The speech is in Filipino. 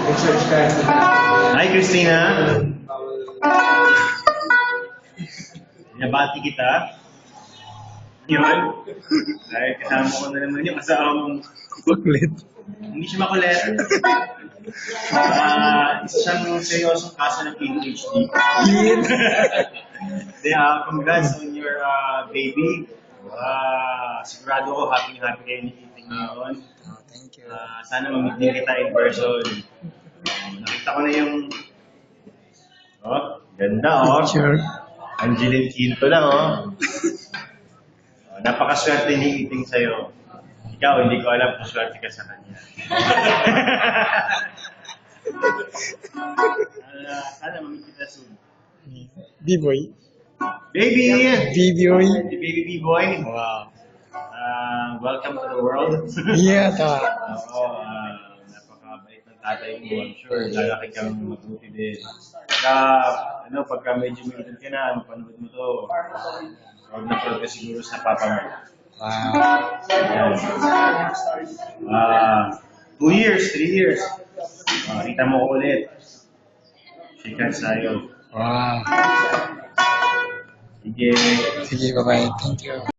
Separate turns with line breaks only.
Hi, Christina. Nabati kita. Yun. Dahil kasama ko na naman yung asawa mong
Makulit.
hindi siya makulit. Isa siyang seryosong kaso ng ADHD. Congrats on your baby. Sigurado ko happy kayo ni Kiting ngayon.
Thank you.
Sana mamit din kita in person. Nakita ko na yung ganda
Picture.
Angeline Quinto lang napakaswerte ni Kiting sa'yo. Ikaw, hindi ko alam kung swerte ka sa kanya. Sana mamit kita soon.
B-boy.
Baby!
B-boy.
Baby B-boy.
Wow.
Welcome to the world.
Yeah, tama.
Napakabait ng tatay mo. I'm sure lalaki kang mabuti din. Pagka medyo may edad ka na, mapanood mo to. Huwag na ka siguro sa papa mo.
Wow.
2 years, 3 years. Kita mo ko ulit. Sikat sa'yo.
Wow.
Sige.
Sige, bye-bye. Thank you.